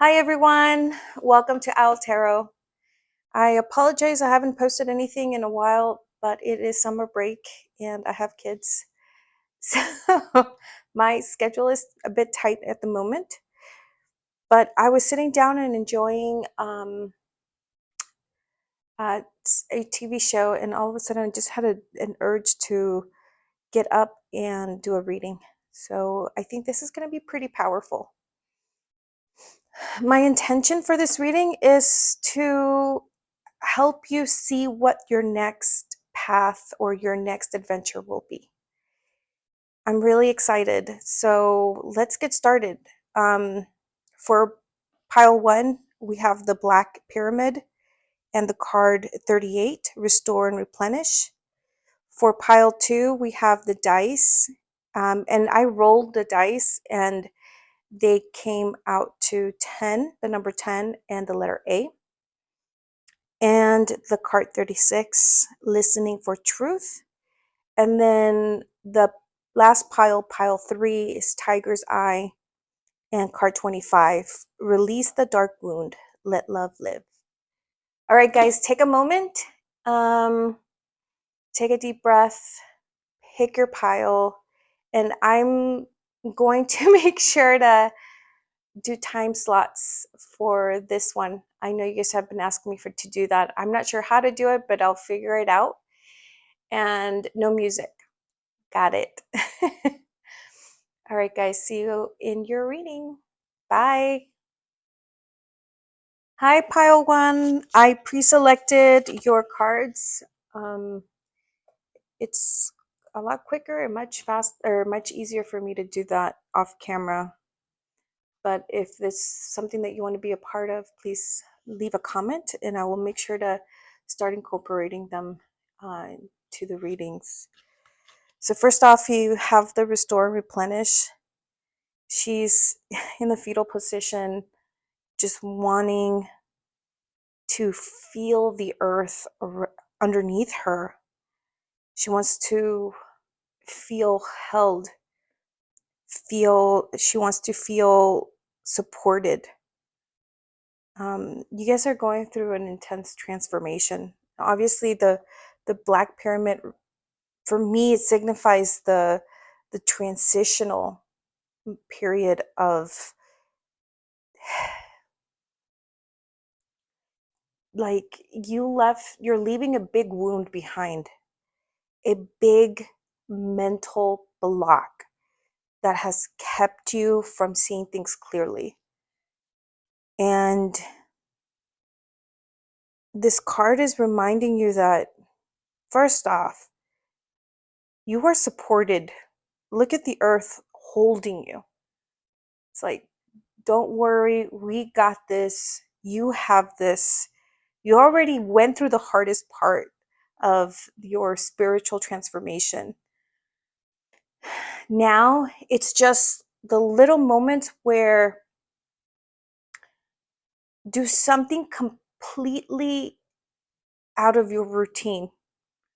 Hi everyone, welcome to Owl Tarot. I apologize, I haven't posted anything in a while, but it is summer break and I have kids. So my schedule is a bit tight at the moment, but I was sitting down and enjoying a TV show, and all of a sudden I just had an urge to get up and do a reading. So I think this is going to be pretty powerful. My intention for this reading is to help you see what your next path or your next adventure will be. I'm really excited. So let's get started. For pile one, we have the Black Pyramid and the card 38, Restore and Replenish. For pile two, we have the dice. And I rolled the dice and they came out to 10, the number 10 and the letter A. And the card 36, Listening for Truth. And then the last pile, pile 3, is Tiger's Eye. And card 25, Release the Dark Wound, Let Love Live. All right, guys, take a moment. Take a deep breath. Pick your pile. And I'm going to make sure to do time slots for this one. I know you guys have been asking me to do that. I'm not sure how to do it, but I'll figure it out. And no music. Got it. All right, guys, see you in your reading. Bye. Hi, pile one. I pre-selected your cards. It's a lot quicker and much faster, much easier for me to do that off camera. But if this is something that you want to be a part of, please leave a comment and I will make sure to start incorporating them to the readings. So first off, you have the Restore and Replenish. She's in the fetal position, just wanting to feel the earth underneath her. She wants to feel held, she wants to feel supported. You guys are going through an intense transformation. Obviously, the Black Pyramid, for me, it signifies the transitional period of, like, you're leaving a big wound behind, a big mental block that has kept you from seeing things clearly. And this card is reminding you that, first off, you are supported. Look at the earth holding you. It's like, don't worry, we got this. You have this. You already went through the hardest part of your spiritual transformation. Now it's just the little moments where do something completely out of your routine,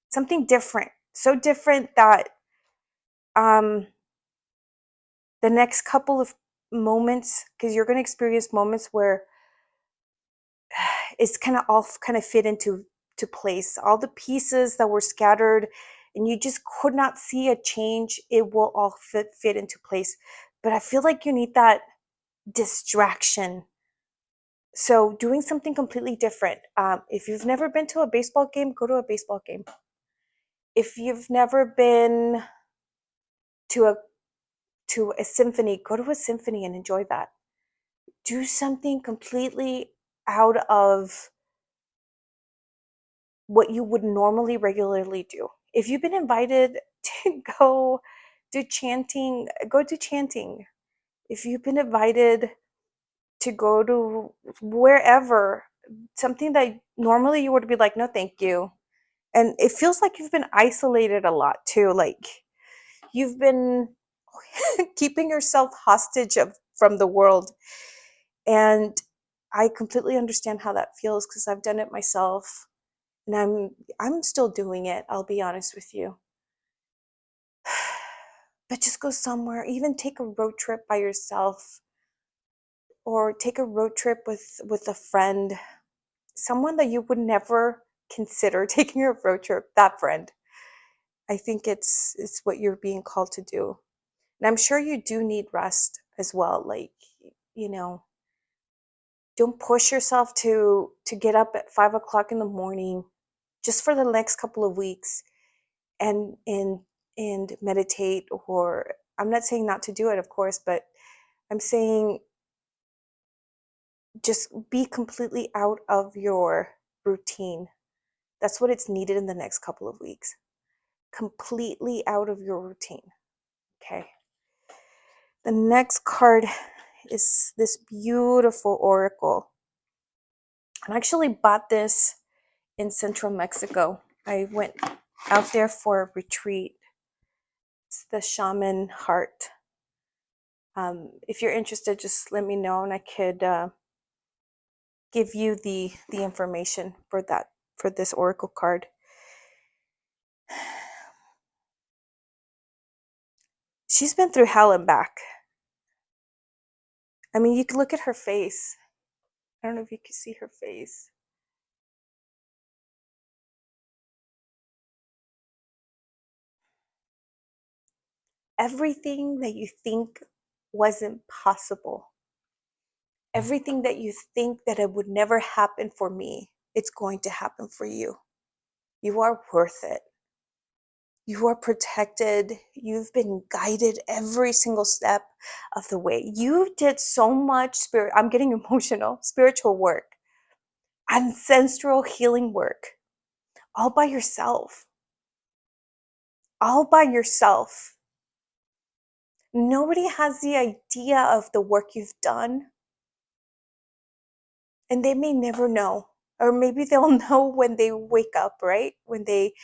something different, so different that the next couple of moments, because you're going to experience moments where it's kind of all kind of fit into place. All the pieces that were scattered and you just could not see a change, it will all fit into place. But I feel like you need that distraction. So doing something completely different. If you've never been to a baseball game, go to a baseball game. If you've never been to a symphony, go to a symphony and enjoy that. Do something completely out of what you would normally regularly do. If you've been invited to go do chanting, go do chanting. If you've been invited to go to wherever, something that normally you would be like, no, thank you. And it feels like you've been isolated a lot too. Like you've been keeping yourself hostage from the world. And I completely understand how that feels because I've done it myself. And I'm still doing it, I'll be honest with you. But just go somewhere, even take a road trip by yourself, or take a road trip with a friend, someone that you would never consider taking a road trip, that friend. I think it's what you're being called to do. And I'm sure you do need rest as well. Like, you know, don't push yourself to get up at 5 o'clock in the morning just for the next couple of weeks and meditate. Or I'm not saying not to do it, of course, but I'm saying just be completely out of your routine. That's what it's needed in the next couple of weeks. Completely out of your routine. Okay. The next card is this beautiful oracle. I actually bought this in central Mexico. I went out there for a retreat. It's the shaman heart. If you're interested, just let me know and I could give you the information for this oracle card. She's been through hell and back. I mean, you can look at her face. I don't know if you can see her face. Everything that you think wasn't possible, everything that you think that it would never happen for me, it's going to happen for you. You are worth it. You are protected. You've been guided every single step of the way. You did so much I'm getting emotional, spiritual work, ancestral healing work, all by yourself. All by yourself. Nobody has the idea of the work you've done. And they may never know. Or maybe they'll know when they wake up, right? When they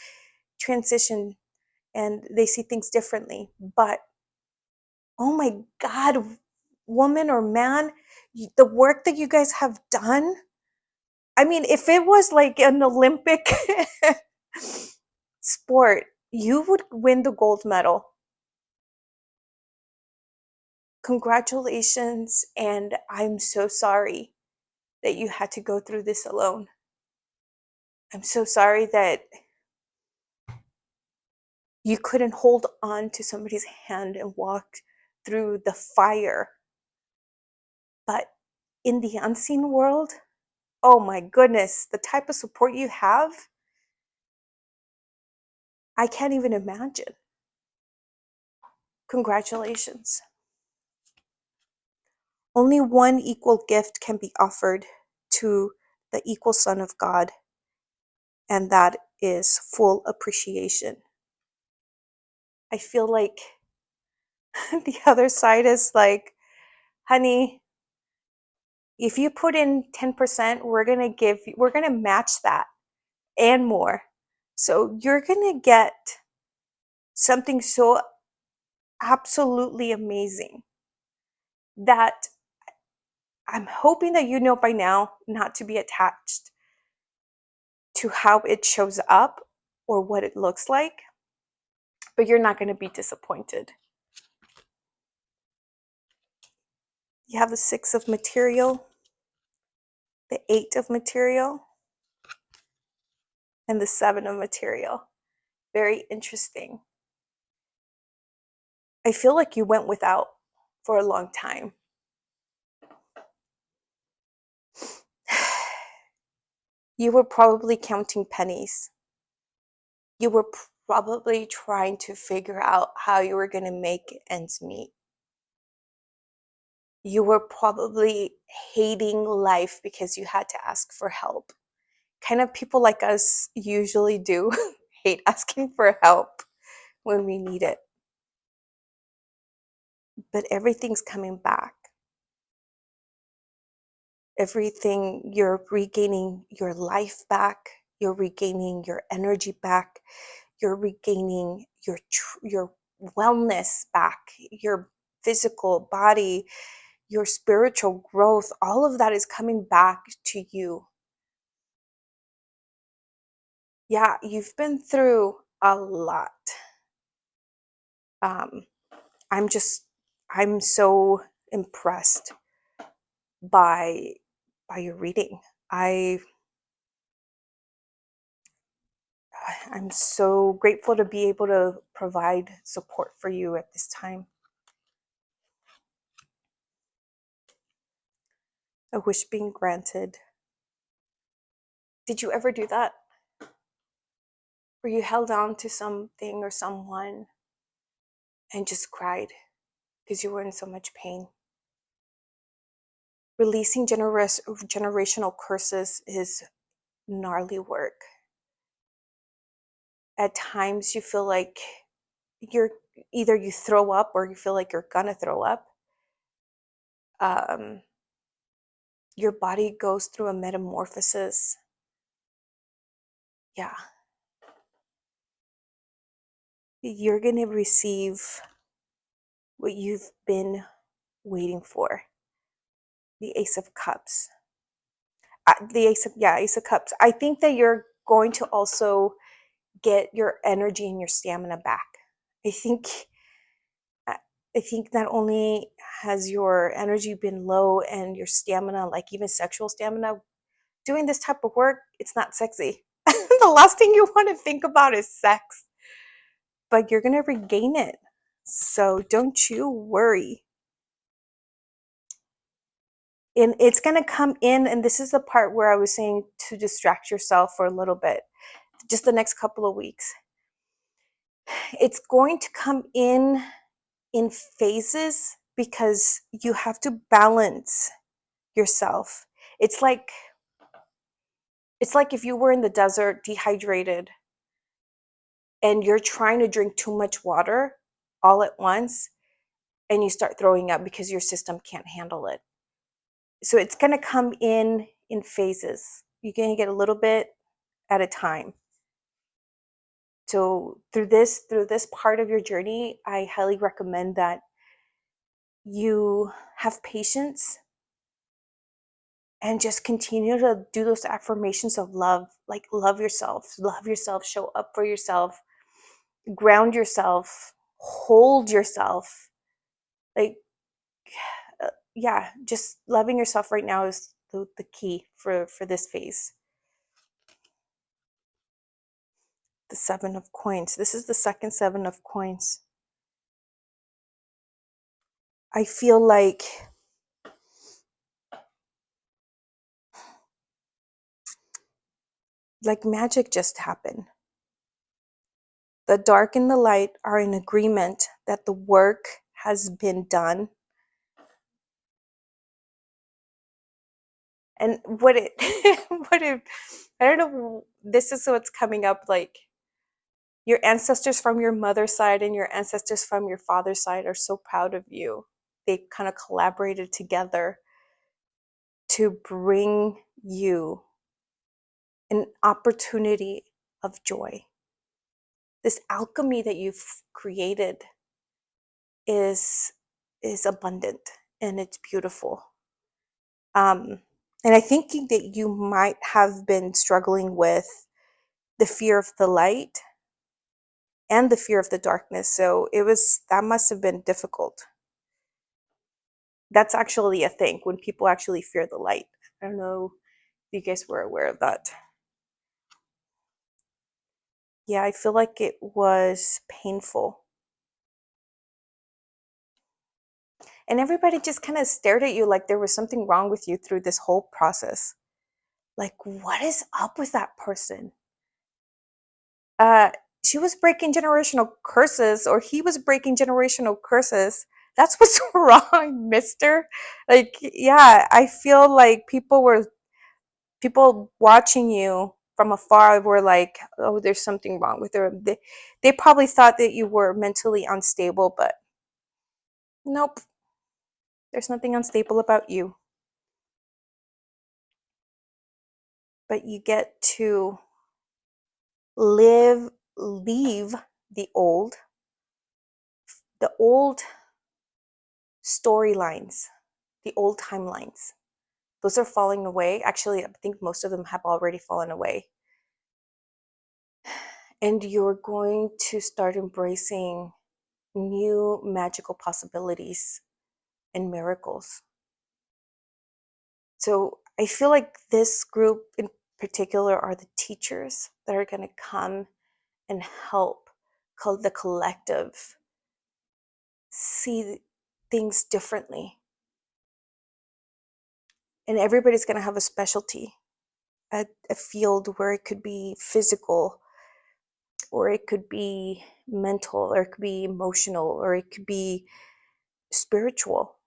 transition and they see things differently. But oh my God, woman or man, the work that you guys have done. I mean, if it was like an Olympic sport, you would win the gold medal. Congratulations. And I'm so sorry that you had to go through this alone. I'm so sorry that you couldn't hold on to somebody's hand and walk through the fire. But in the unseen world, oh my goodness, the type of support you have, I can't even imagine. Congratulations. Only one equal gift can be offered to the equal Son of God, and that is full appreciation. I feel like the other side is like, honey, if you put in 10%, we're going to match that and more. So you're going to get something so absolutely amazing that I'm hoping that you know by now not to be attached to how it shows up or what it looks like, but you're not going to be disappointed. You have the 6 of material, the 8 of material, and the 7 of material. Very interesting. I feel like you went without for a long time. You were probably counting pennies. You were probably trying to figure out how you were going to make ends meet. You were probably hating life because you had to ask for help. Kind of people like us usually do hate asking for help when we need it. But everything's coming back. Everything, you're regaining your life back. You're regaining your energy back. You're regaining your wellness back, your physical body, your spiritual growth. All of that is coming back to you. Yeah, you've been through a lot. I'm so impressed by your reading. I'm so grateful to be able to provide support for you at this time. A wish being granted. Did you ever do that? Where you held on to something or someone and just cried because you were in so much pain? Releasing generational curses is gnarly work. At times you feel like you're either you throw up or you feel like you're gonna throw up. Your body goes through a metamorphosis. Yeah. You're gonna receive what you've been waiting for. The Ace of Cups. Ace of Cups. I think that you're going to also get your energy and your stamina back. I think I think not only has your energy been low and your stamina, like even sexual stamina, doing this type of work, it's not sexy. The last thing you want to think about is sex, but you're going to regain it. So don't you worry. And it's going to come in, and this is the part where I was saying to distract yourself for a little bit, just the next couple of weeks. It's going to come in phases because you have to balance yourself. It's like if you were in the desert dehydrated and you're trying to drink too much water all at once and you start throwing up because your system can't handle it. So it's going to come in phases. You're going to get a little bit at a time. So through this part of your journey, I highly recommend that you have patience and just continue to do those affirmations of love, like love yourself, show up for yourself, ground yourself, hold yourself. Like, yeah, just loving yourself right now is the key for this phase. The Seven of Coins. This is the second Seven of Coins. I feel like magic just happened. The dark and the light are in agreement that the work has been done. And what it, I don't know, this is what's coming up, like your ancestors from your mother's side and your ancestors from your father's side are so proud of you. They kind of collaborated together to bring you an opportunity of joy. This alchemy that you've created is abundant and it's beautiful. And I think that you might have been struggling with the fear of the light and the fear of the darkness. So that must have been difficult. That's actually a thing when people actually fear the light. I don't know if you guys were aware of that. Yeah, I feel like it was painful. And everybody just kind of stared at you like there was something wrong with you through this whole process. Like, what is up with that person? She was breaking generational curses, or he was breaking generational curses. That's what's wrong, mister. Like, yeah, I feel like people watching you from afar were like, oh, there's something wrong with her. They probably thought that you were mentally unstable, but nope, there's nothing unstable about you. But you get to leave the old storylines, the old timelines. Those are falling away. Actually, I think most of them have already fallen away. And you're going to start embracing new magical possibilities and miracles. So I feel like this group in particular are the teachers that are going to come and help the collective see things differently. And everybody's going to have a specialty, a field where it could be physical, or it could be mental, or it could be emotional, or it could be spiritual,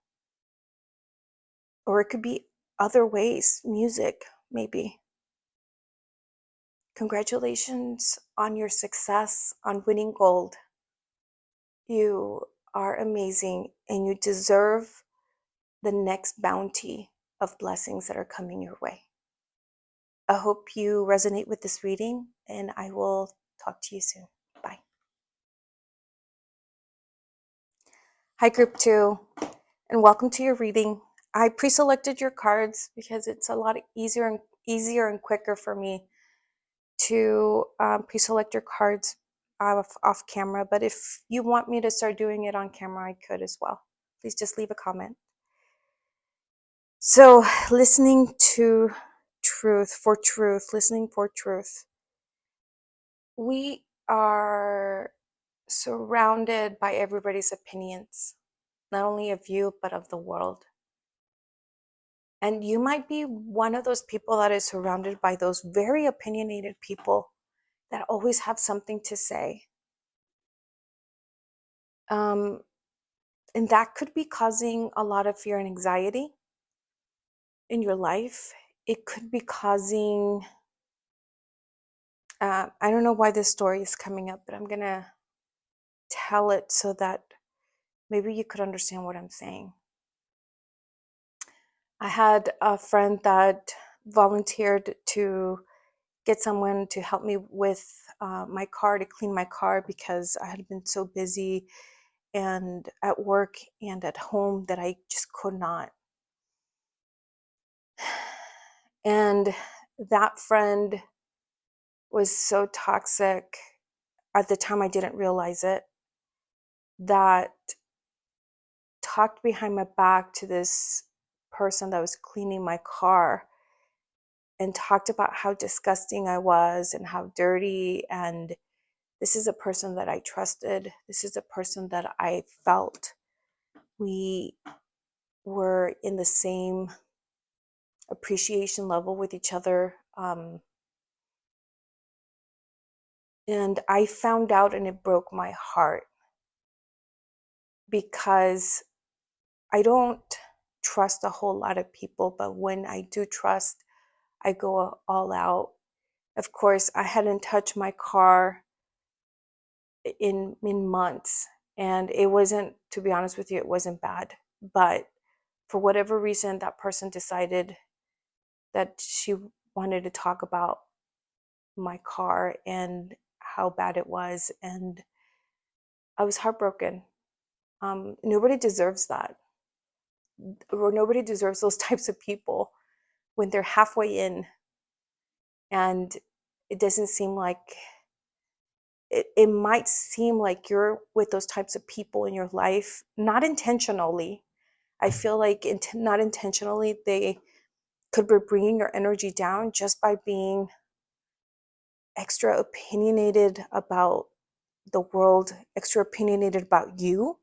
or it could be other ways, music, maybe. Congratulations on your success, on winning gold. You are amazing, and you deserve the next bounty of blessings that are coming your way. I hope you resonate with this reading, and I will talk to you soon. Bye. Hi, Group 2, and welcome to your reading. I pre-selected your cards because it's a lot easier and quicker for me to pre-select your cards off camera. But if you want me to start doing it on camera, I could as well. Please just leave a comment. So, listening for truth. We are surrounded by everybody's opinions, not only of you, but of the world. And you might be one of those people that is surrounded by those very opinionated people that always have something to say. And that could be causing a lot of fear and anxiety in your life. It could be causing, I don't know why this story is coming up, but I'm going to tell it so that maybe you could understand what I'm saying. I had a friend that volunteered to get someone to help me with my car, to clean my car, because I had been so busy and at work and at home that I just could not. And that friend was so toxic. At the time, I didn't realize it, that talked behind my back to this person that was cleaning my car and talked about how disgusting I was and how dirty. And this is a person that I trusted. This is a person that I felt we were in the same appreciation level with each other. And I found out, and it broke my heart, because I don't trust a whole lot of people, but when I do trust, I go all out. Of course, I hadn't touched my car in months, and it wasn't, to be honest with you, it wasn't bad. But for whatever reason, that person decided that she wanted to talk about my car and how bad it was, and I was heartbroken. Nobody deserves that, or nobody deserves those types of people when they're halfway in, and it doesn't seem like it might seem like you're with those types of people in your life, not intentionally. I feel like not intentionally, they could be bringing your energy down just by being extra opinionated about the world, extra opinionated about you.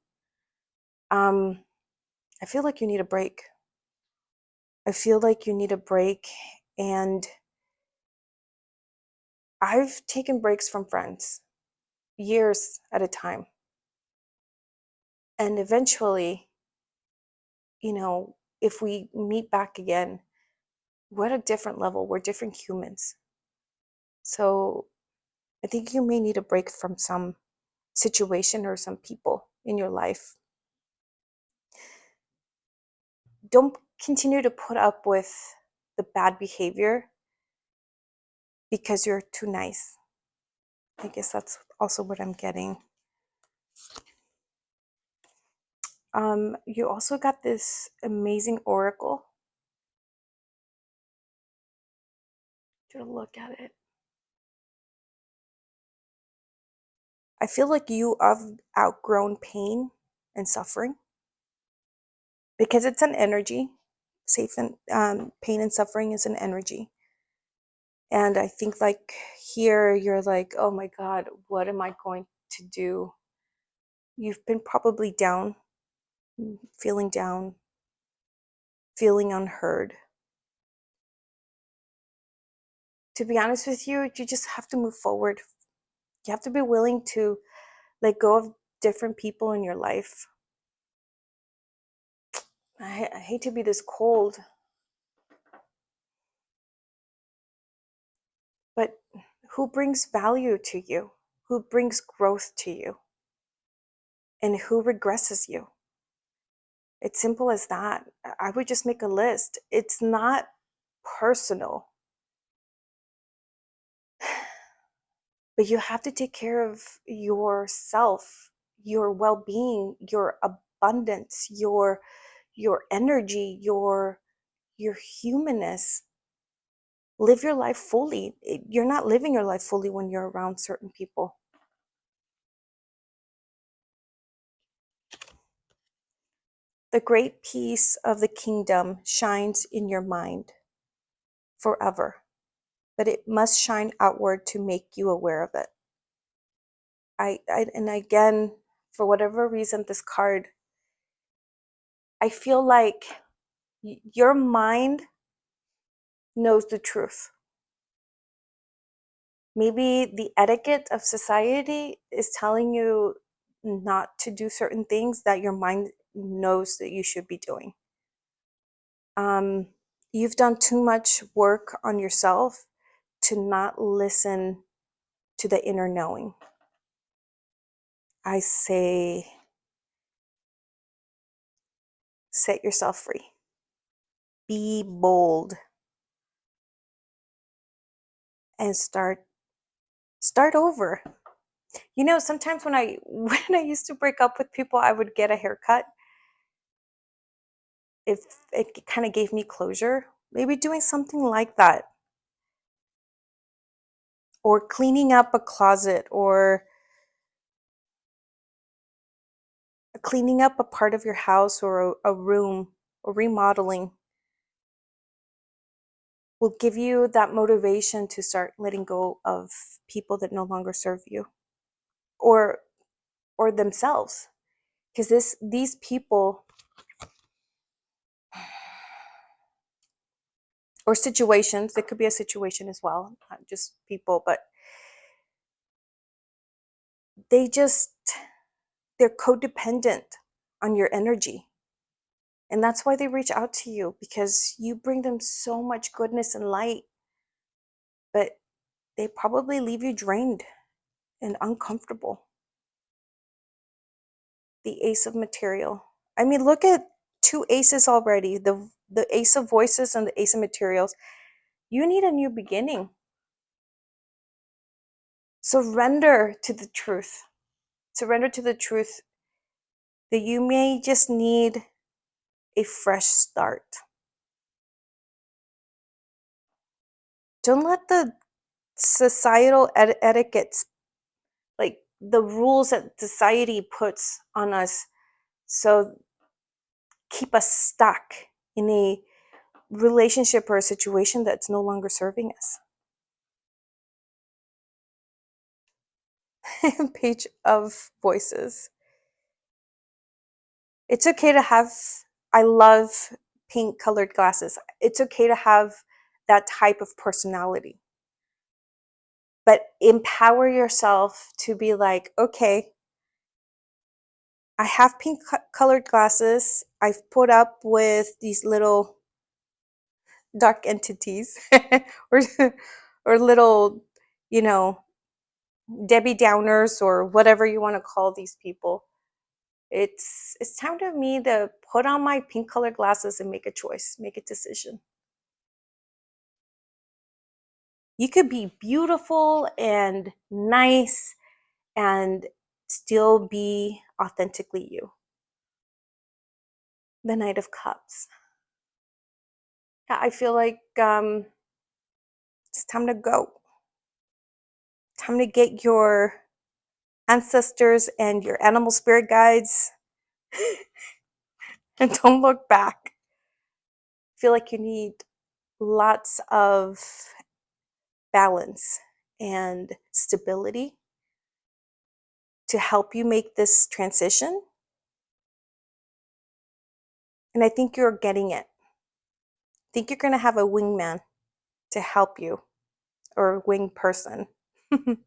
I feel like you need a break. I feel like you need a break. And I've taken breaks from friends years at a time. And eventually, if we meet back again, we're at a different level. We're different humans. So I think you may need a break from some situation or some people in your life. Don't continue to put up with the bad behavior because you're too nice. I guess that's also what I'm getting. You also got this amazing oracle. To look at it. I feel like you have outgrown pain and suffering, because it's an energy. safe and pain and suffering is an energy. And I think like here you're like, oh my God, what am I going to do? You've been probably down, down, feeling unheard. To be honest with you, you just have to move forward. You have to be willing to let go of different people in your life. I hate to be this cold, but who brings value to you? Who brings growth to you? And who regresses you? It's simple as that. I would just make a list. It's not personal, but you have to take care of yourself, your well-being, your abundance, your energy, your humanness. Live your life fully. You're not living your life fully when you're around certain people. The great peace of the kingdom shines in your mind forever, but it must shine outward to make you aware of it. And again, for whatever reason, this card, I feel like your mind knows the truth. Maybe the etiquette of society is telling you not to do certain things that your mind knows that you should be doing. You've done too much work on yourself to not listen to the inner knowing. I say, set yourself free. Be bold and start over. You know, sometimes when I used to break up with people, I would get a haircut. If it kind of gave me closure, maybe doing something like that, or cleaning up a closet, or cleaning up a part of your house or a room, or remodeling will give you that motivation to start letting go of people that no longer serve you, or themselves, because these people or situations, it could be a situation as well, not just people, but they're codependent on your energy. And that's why they reach out to you, because you bring them so much goodness and light, but they probably leave you drained and uncomfortable. The Ace of Material. I mean, look at two aces already, the Ace of Voices and the Ace of Materials. You need a new beginning. Surrender to the truth. Surrender to the truth that you may just need a fresh start. Don't let the societal etiquettes, like the rules that society puts on us, so keep us stuck in a relationship or a situation that's no longer serving us. Page of Voices. It's okay to have, I love pink colored glasses. It's okay to have that type of personality. But empower yourself to be like, okay, I have pink colored glasses. I've put up with these little dark entities or little, you know, Debbie Downers or whatever you want to call these people. It's time to me to put on my pink colored glasses and make a choice, make a decision. You could be beautiful and nice and still be authentically you. The Knight of Cups. Yeah, I feel like it's time to go. Time to get your ancestors and your animal spirit guides and don't look back. feel like you need lots of balance and stability to help you make this transition. And I think you're getting it. I think you're going to have a wingman to help you, or a wing person. And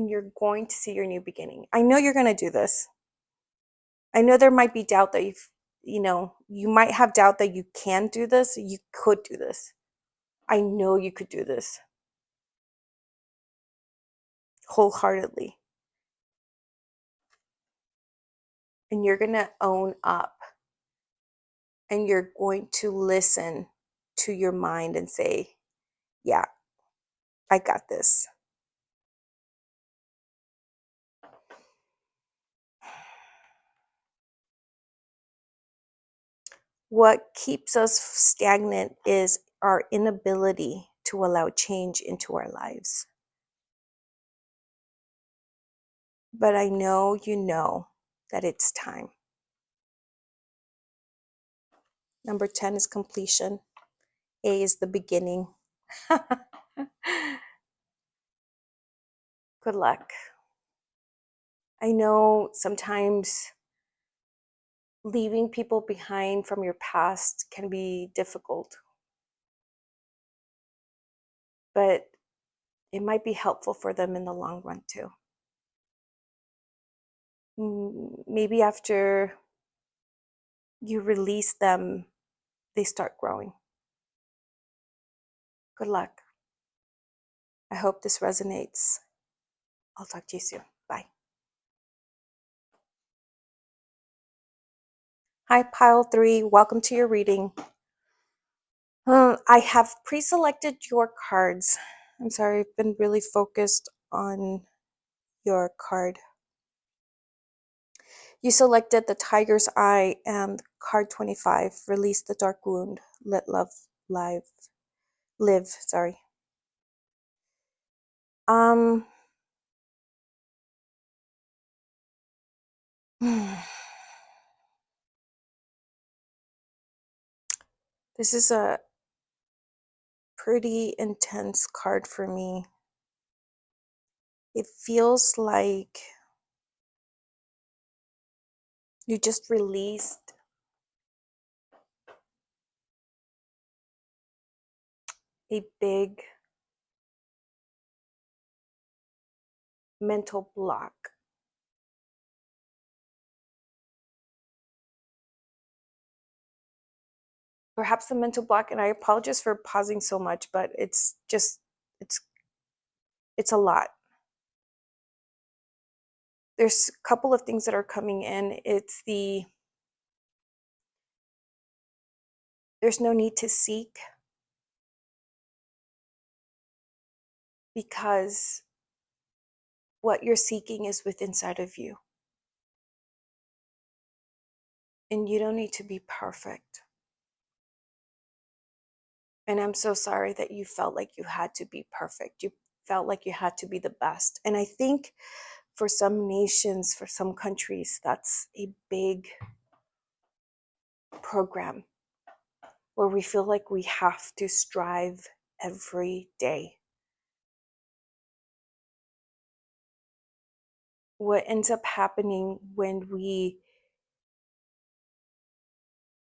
you're going to see your new beginning. I know you're going to do this. I know there might be doubt that you might have doubt that you can do this. You could do this. I know you could do this wholeheartedly. And you're going to own up, and you're going to listen to your mind and say, yeah, I got this. What keeps us stagnant is our inability to allow change into our lives. But I know you know that it's time. Number 10 is completion. A is the beginning. Good luck. I know sometimes leaving people behind from your past can be difficult, but it might be helpful for them in the long run too. Maybe after you release them, they start growing. Good luck. I hope this resonates. I'll talk to you soon. Bye. Hi, Pile 3. Welcome to your reading. I have pre-selected your cards. I'm sorry, I've been really focused on your card. You selected the Tiger's Eye and card 25, Release the Dark Wound, Let Love Live. Sorry. This is a pretty intense card for me. It feels like you just released a big mental block. Perhaps the mental block, and I apologize for pausing so much, but it's a lot. There's a couple of things that are coming in. There's no need to seek, because what you're seeking is within inside of you. And you don't need to be perfect. And I'm so sorry that you felt like you had to be perfect. You felt like you had to be the best. And I think for some nations, for some countries, that's a big program where we feel like we have to strive every day. What ends up happening when we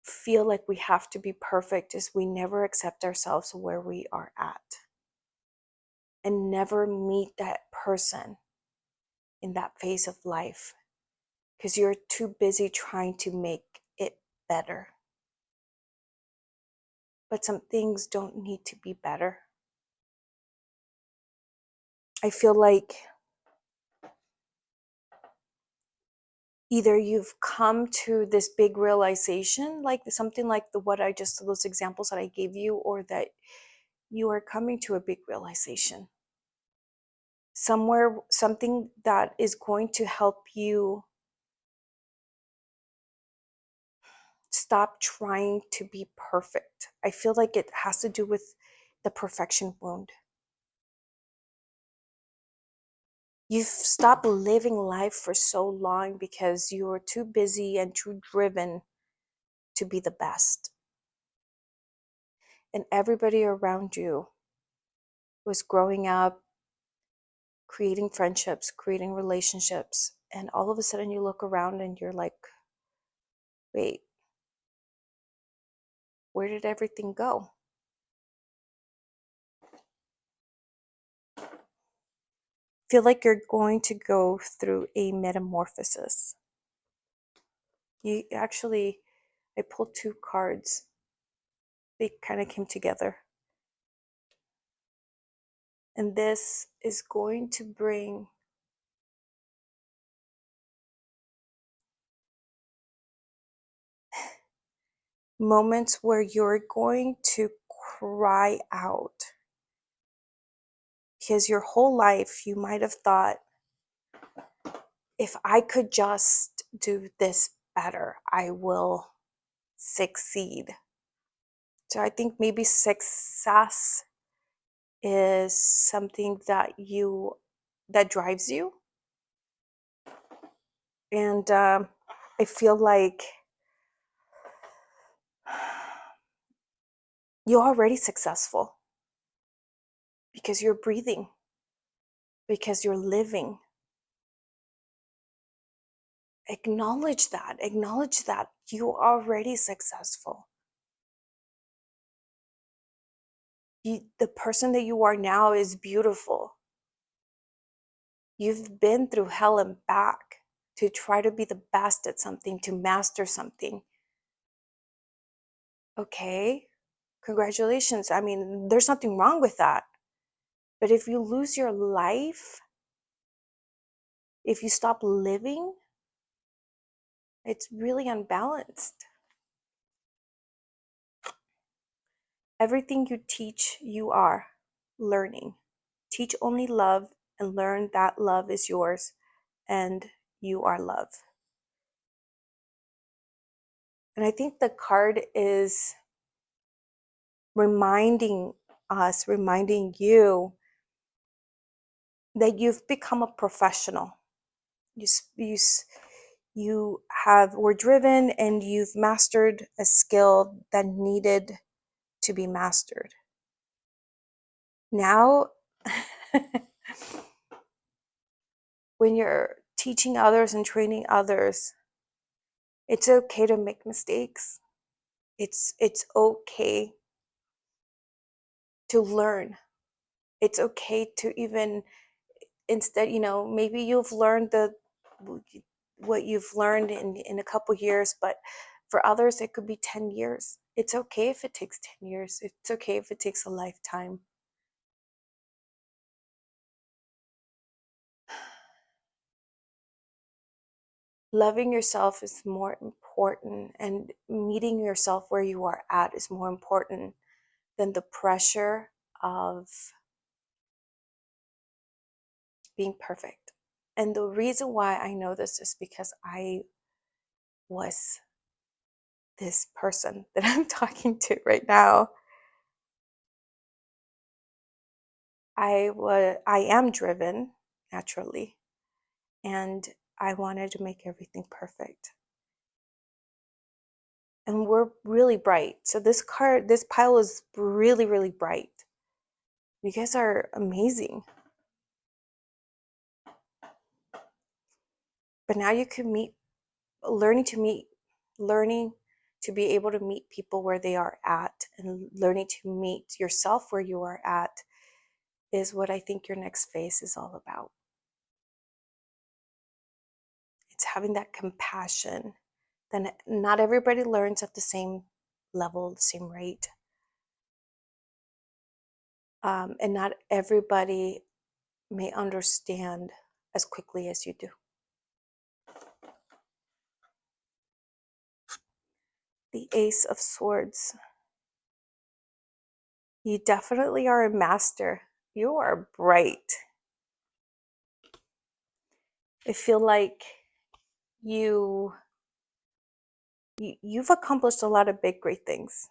feel like we have to be perfect is we never accept ourselves where we are at, and never meet that person in that phase of life, because you're too busy trying to make it better. But some things don't need to be better. I feel like either you've come to this big realization, like something like those examples that I gave you, or that you are coming to a big realization. Something that is going to help you stop trying to be perfect. I feel like it has to do with the perfection wound. You've stopped living life for so long because you were too busy and too driven to be the best. And everybody around you was growing up, creating friendships, creating relationships. And all of a sudden you look around and you're like, wait, where did everything go? Feel like you're going to go through a metamorphosis. You actually, I pulled two cards. They kind of came together. And this is going to bring moments where you're going to cry out. Because your whole life you might have thought, if I could just do this better, I will succeed. So I think maybe success is something that drives you. And I feel like you're already successful because you're breathing, because you're living. Acknowledge that you are already successful. The person that you are now is beautiful. You've been through hell and back to try to be the best at something, to master something. Okay, congratulations. I mean, there's nothing wrong with that. But if you lose your life, if you stop living, it's really unbalanced. Everything you teach, you are learning. Teach only love and learn that love is yours and you are love. And I think the card is reminding us, reminding you that you've become a professional. Were driven and you've mastered a skill that needed to be mastered. Now, when you're teaching others and training others, it's okay to make mistakes. It's okay to learn. It's okay to even, instead, maybe you've learned what you've learned in a couple years, but for others it could be 10 years. It's okay if it takes 10 years. It's okay if it takes a lifetime. Loving yourself is more important, and meeting yourself where you are at is more important than the pressure of being perfect. And the reason why I know this is because I was this person that I'm talking to right now. I am driven naturally, and I wanted to make everything perfect. And we're really bright. So this pile is really, really bright. You guys are amazing. But now you can learning to be able to meet people where they are at, and learning to meet yourself where you are at is what I think your next phase is all about. It's having that compassion. Then not everybody learns at the same level, the same rate. And not everybody may understand as quickly as you do. The Ace of Swords. You definitely are a master. You are bright. I feel like you've accomplished a lot of big, great things.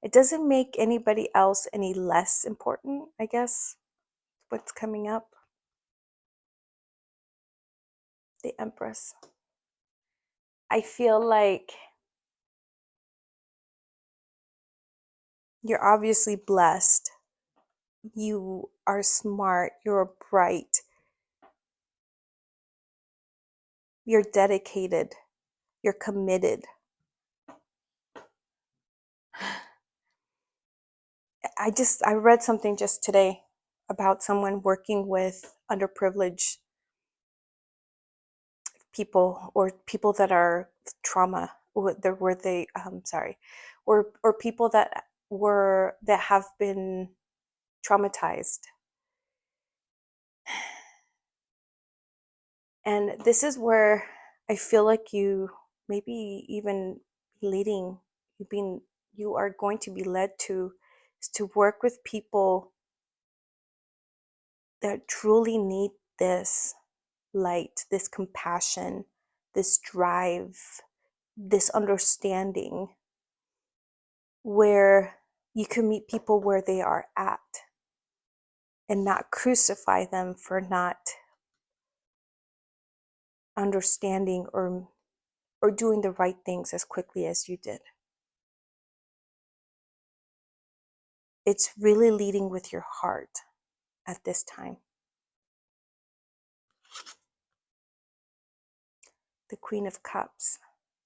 It doesn't make anybody else any less important, I guess, what's coming up. The Empress. I feel like you're obviously blessed. You are smart. You're bright. You're dedicated. You're committed. I read something just today about someone working with underprivileged people, or people that are trauma, or people that have been traumatized. And this is where I feel like you maybe even leading, you are going to be led to, is to work with people that truly need this light, this compassion, this drive, this understanding, where you can meet people where they are at and not crucify them for not understanding or doing the right things as quickly as you did. It's really leading with your heart at this time. The Queen of Cups.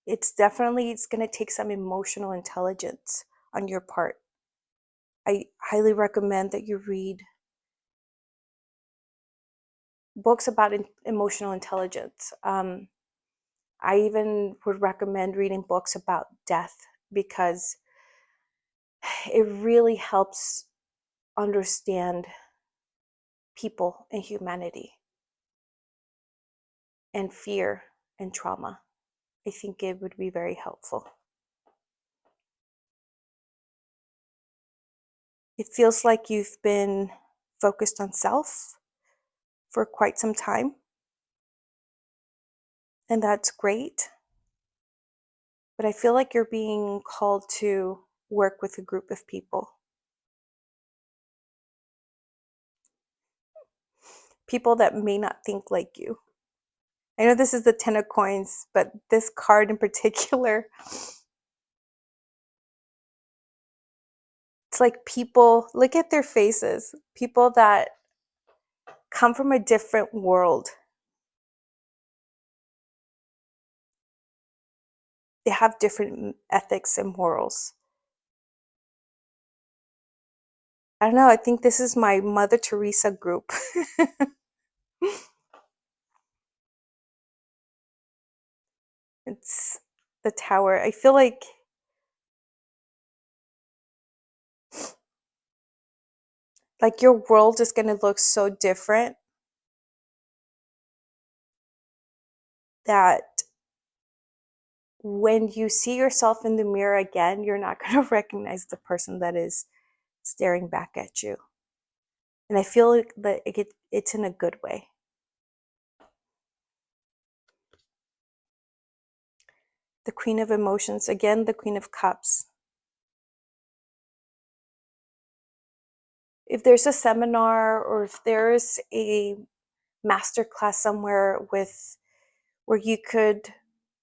It's going to take some emotional intelligence on your part. I highly recommend that you read books about emotional intelligence. I even would recommend reading books about death, because it really helps understand people and humanity and fear and trauma. I think it would be very helpful. It feels like you've been focused on self for quite some time, and that's great. But I feel like you're being called to work with a group of people. People that may not think like you. I know this is the Ten of Coins, but this card in particular, it's like people, look at their faces, people that come from a different world. They have different ethics and morals. I don't know, I think this is my Mother Teresa group. It's the Tower. I feel like your world is going to look so different that when you see yourself in the mirror again, you're not going to recognize the person that is staring back at you. And I feel like that it's in a good way. The Queen of Emotions, again, the Queen of Cups. If there's a seminar, or if there's a master class somewhere where you could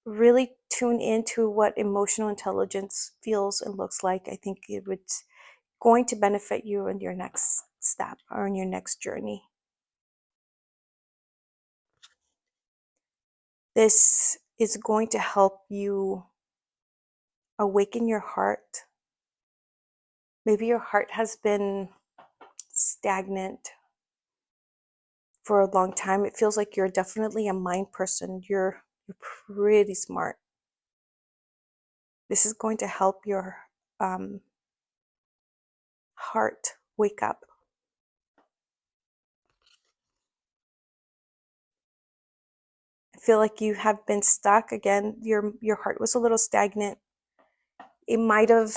really tune into what emotional intelligence feels and looks like, I think it would going to benefit you in your next step or in your next journey. This is going to help you awaken your heart. Maybe your heart has been stagnant for a long time. It feels like you're definitely a mind person. You're pretty smart. This is going to help your heart wake up. I feel like you have been stuck again. Your heart was a little stagnant. It might have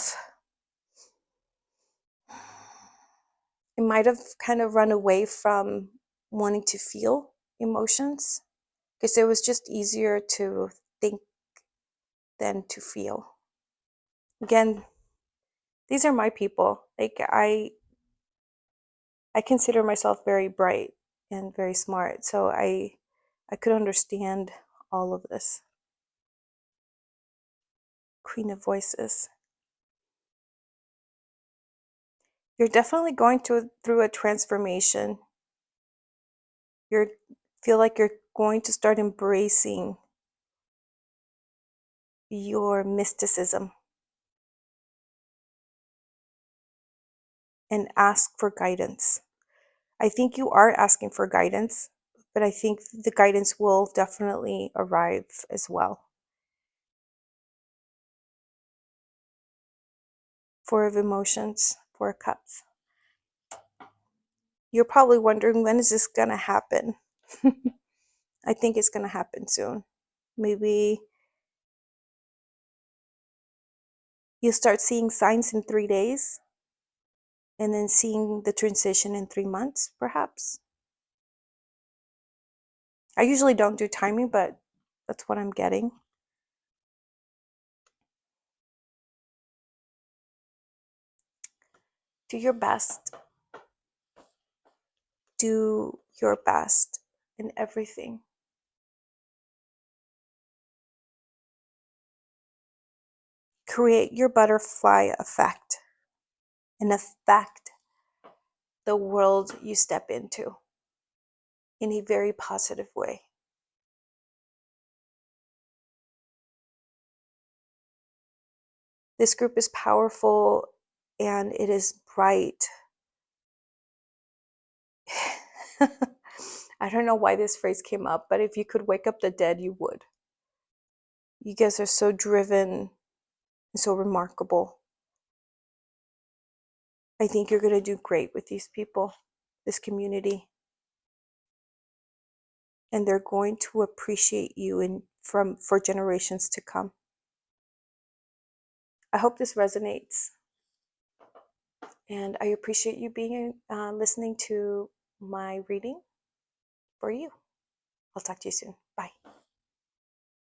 kind of run away from wanting to feel emotions, because it was just easier to think than to feel. Again, These are my people. Like I consider myself very bright and very smart, so I could understand all of this. Queen of Voices. You're definitely going through a transformation. You feel like you're going to start embracing your mysticism and ask for guidance. I think you are asking for guidance, but I think the guidance will definitely arrive as well. Four of Emotions, Four of Cups. You're probably wondering, when is this going to happen? I think it's going to happen soon. Maybe you start seeing signs in 3 days and then seeing the transition in 3 months, perhaps. I usually don't do timing, but that's what I'm getting. Do your best. Do your best in everything. Create your butterfly effect and affect the world you step into in a very positive way. This group is powerful and it is bright. I don't know why this phrase came up, but if you could wake up the dead, you would. You guys are so driven and so remarkable. I think you're going to do great with these people, this community. And they're going to appreciate you for generations to come. I hope this resonates. And I appreciate you being listening to my reading for you. I'll talk to you soon. Bye.